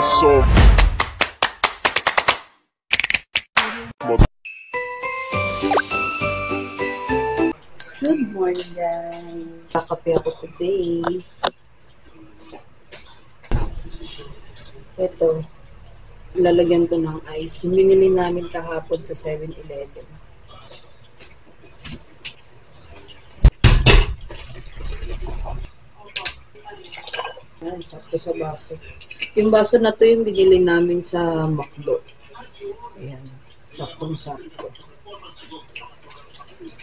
saw. Good morning, guys. Kakape ako today. Ito, lalagyan ko ng ice. Yung binili namin kahapon sa 7-Eleven. Ayan, sakto sa baso. Yung baso na to yung binili namin sa McDo. Ayan, saktong-sakto.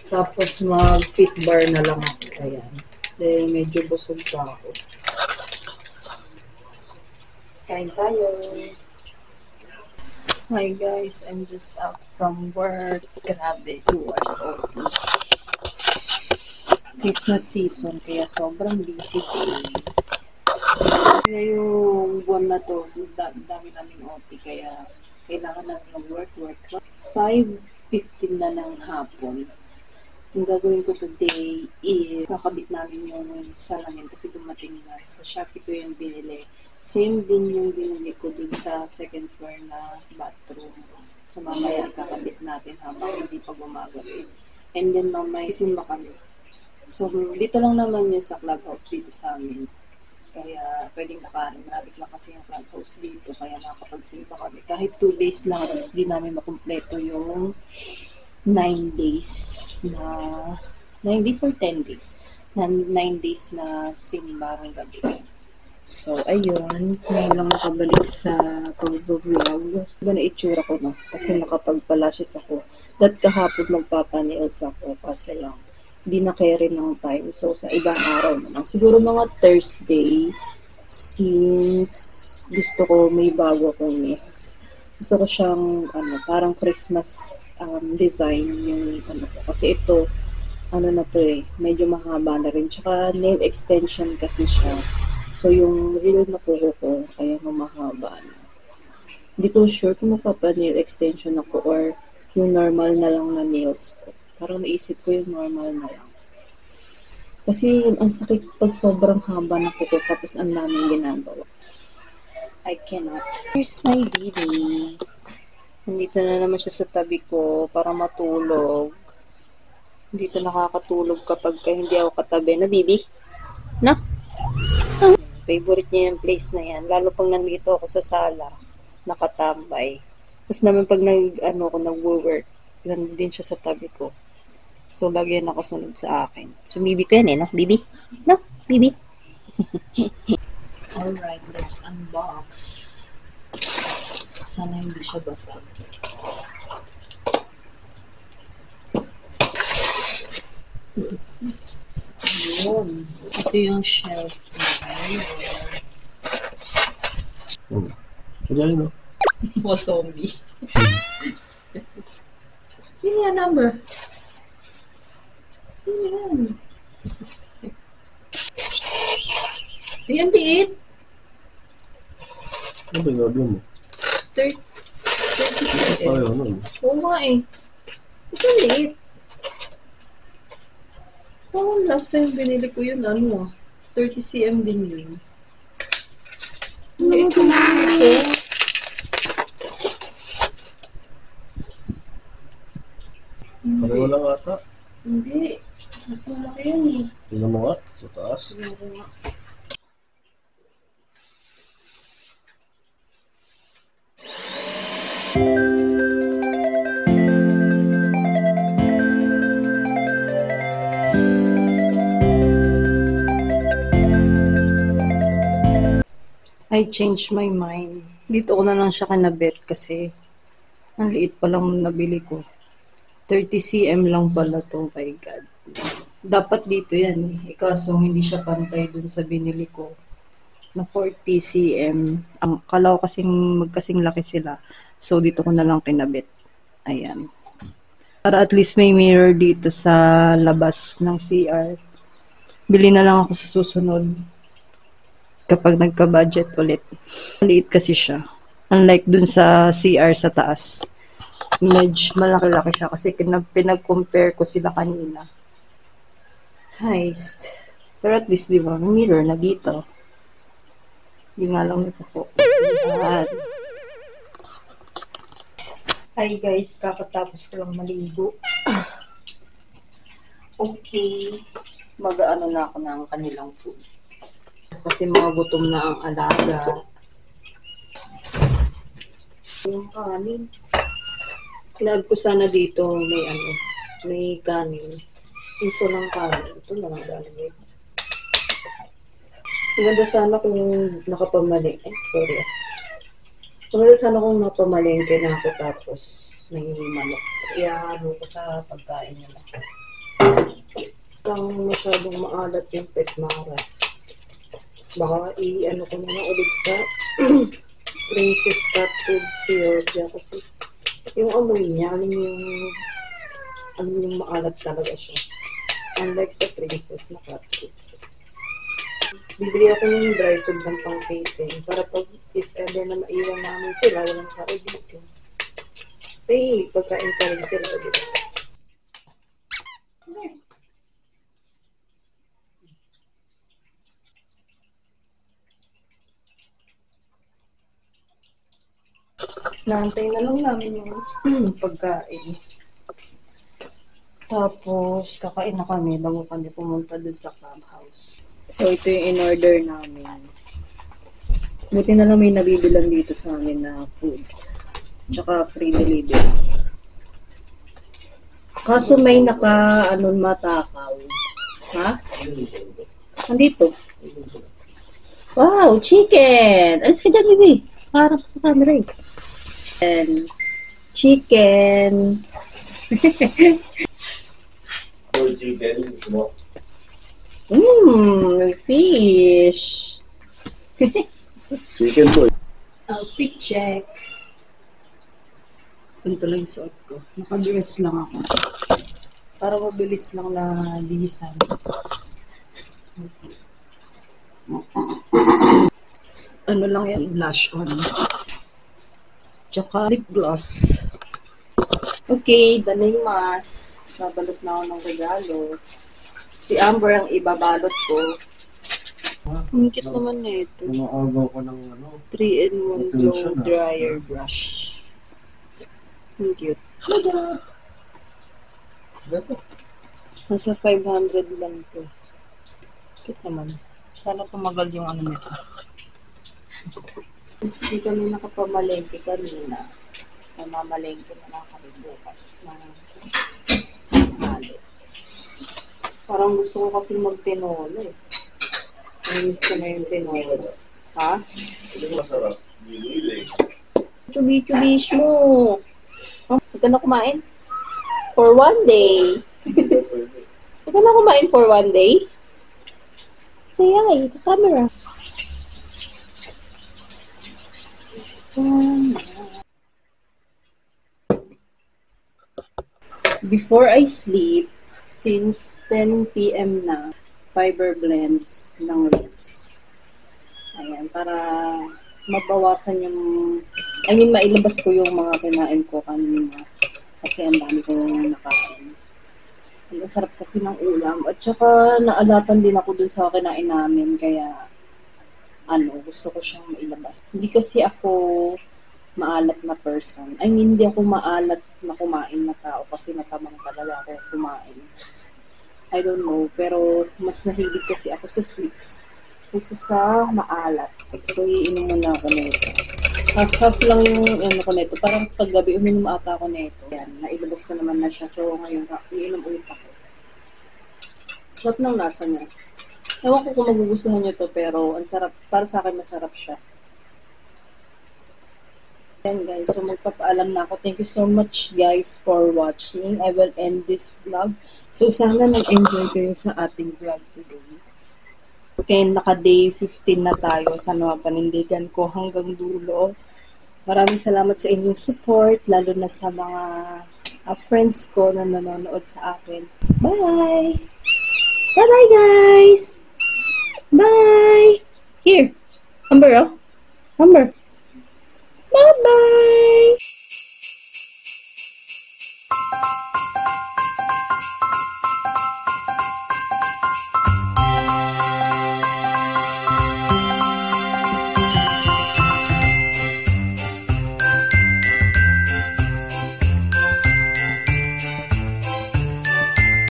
Tapos mag-fit bar na lang ako. Ayan. Dahil medyo busog pa ako. Kain tayo. Hi guys, I'm just out from work. Grabe, 2 hours OT. Christmas season, kaya sobrang busy day. Kaya yung buwan na to, dami namin OT, kaya kailangan namin mag-work. 5:15 na ng hapon. Yung gagawin ko today is kakabit namin yung salamin kasi dumating na. Sa Shopee ko yung binili. Same din yung binili ko dun sa second floor na bathroom. So mamaya kakabit natin habang hindi pa gumagabi. And then mamaya simba kami. So dito lang naman yun sa clubhouse dito sa amin. Kaya pwedeng nakarin. Malapit lang kasi yung clubhouse dito. Kaya makakapagsimba kami. Kahit 2 days lang, at di namin makumpleto yung 9 days or 10 days na 9 days na simbang gabi. So, ayun. Ngayon lang nakabalik sa pag-vlog. Iba na itsura ko, no? Kasi nakapagpalashes ako. That kahapon magpapanails ako. Kasi lang, hindi na carry ng time. So, sa ibang araw naman. Siguro mga Thursday, since gusto ko may bago akong nails. Gusto ko siyang, parang Christmas design yung ko. Kasi ito, na to medyo mahaba na rin. Tsaka nail extension kasi siya. So, yung real na kuko ko, kaya mahaba na. Hindi ko sure kung magpapa-nail extension ako or yung normal na lang na nails ko. Parang naisip ko yung normal na lang. Kasi ang sakit pag sobrang haba na kuko tapos ang daming ginagawa. I cannot. Here's my baby. Nandito na naman siya sa tabi ko para matulog. Dito nakakatulog kapag hindi ako katabi. Na, baby? Na? Favorite niya yung place na yan. Lalo pag nandito ako sa sala, nakatambay. Tapos naman pag nag-work, nandun siya sa tabi ko. So, lagi yan nakasunod sa akin. So, baby ko yan no? Baby? No? Baby? Alright, let's unbox. Sana hindi siya basag. Yun. Ito yung shelf na. Kaya no? O zombie. Sino yung number? Sino yan? Ayan, biit. Ano ba yung order mo? 30. Ayaw nun. Oo nga Ito liit. Last time binili ko yun, 30 cm din yun. Ito na ito. Pareho lang ata. Hindi. Mas malaki yan Tingnan mo nga, sa taas. I changed my mind. Dito ko na lang siya kinabit kasi ang liit pa lang nabili ko. 30 cm lang pala to, my God. Dapat dito yan Kaso hindi siya pantay dun sa binili ko na 40 cm. Ang kalaw kasing magkasing laki sila. So dito ko na lang kinabit. Ayan. Para at least may mirror dito sa labas ng CR. Bili na lang ako sa susunod. Kapag nagka-budget ulit. Maliit kasi siya. Unlike dun sa CR sa taas. Medyo malaki-laki siya kasi pinag-compare ko sila kanina. Heist. Pero at least, di ba, may mirror na dito. Hindi nga lang nagka-focus. Yan. Hi guys, kakatapos ko lang maligo. Okay. Mag-ano na ako ng kanilang food. Kasi mga gutom na ang alaga. Yung kanin. Kinag ko sana dito may kanin. Piso ng kanin. Ito lang ang lalagay. Maganda sana kung nakapamali. Sorry. Maganda sana kung napamalengke na ako tapos may manok. Iahalo ko sa pagkain nila. Lang masyadong maalat yung petmara. Baka i-ano ko na ulit sa Princess Cat Food si Georgia kasi yung amoy niya, yung maalat talaga siya. Unlike sa Princess na Cat Food. Bibili ako ng dry food ng pang-catering para pag if ever na maiwan namin sila, walang tao dito. Pagkain pa rin sila dito. Naantay na lang namin yung pagkain. Tapos, kakain na kami bago kami pumunta dun sa clubhouse. So, ito yung in-order namin. Buti na lang may nabibilan dito sa amin na food. Tsaka free delivery. Kaso may matakaw. Ha? Nandito. Wow, chicken! Alis ka dyan, baby. Parang sa camera eh. And chicken. Fish. Chicken po. Outfit check. Ganito lang yung suot ko. Nakadress lang ako. Para mabilis lang na lihisan. Ano lang yan, blush on. Tsaka lip gloss. Okay, daming mask. Nabalot na ako ng regalo. Si Amber ang ibabalot ko. Ang cute naman na ito. Umaagaw ko ng 3-in-1 blow dryer brush. Ang cute. Nasa 500 lang ito. Cute naman. Sana tumagal yung ano nito. Hindi kami nakapamalengke kanina. Namamalengke na lang kami bukas ng halo. Parang gusto ko kasi mag-tinola eh. Namiss ko na yung tinola. Ha? Ito masarap. Chubi-chubish mo. Huwag ka na kumain? For one day. Huwag ka na kumain for one day? Say hi, the camera. Before I sleep, since 10 p.m. na, fiber blends ng roots. Ayan, para mabawasan yung, mailabas ko yung mga kinain ko kanina. Kasi ang dami ko nakain. Ang sarap kasi ng ulam. At saka naalatan din ako dun sa kinain namin. Kaya, gusto ko siyang mailabas. Hindi kasi ako maalat na person. Hindi ako maalat na kumain na tao kasi matamang talaga ako kumain. I don't know, pero mas mahilig kasi ako sa sweets kaysa sa maalat. So, iinom muna ako nito. Half lang yung ko nito. Parang paggabi, uminom ata ako nito. Yan, nailabas ko naman na siya. So, ngayon, iinom ulit ako. Sarap ng lasa niya. Ewan ko kung magugustuhan nyo to, pero ang sarap. Para sa akin, masarap siya. Yan guys, so magpapaalam na ako. Thank you so much guys for watching. I will end this vlog. So sana nag-enjoy kayo sa ating vlog today. Okay, naka-day 15 na tayo sa mga panindigan ko hanggang dulo. Maraming salamat sa inyong support, lalo na sa mga friends ko na nanonood sa akin. Bye! Bye-bye guys! Bye! Here! Amber, oh! Amber! Bye-bye!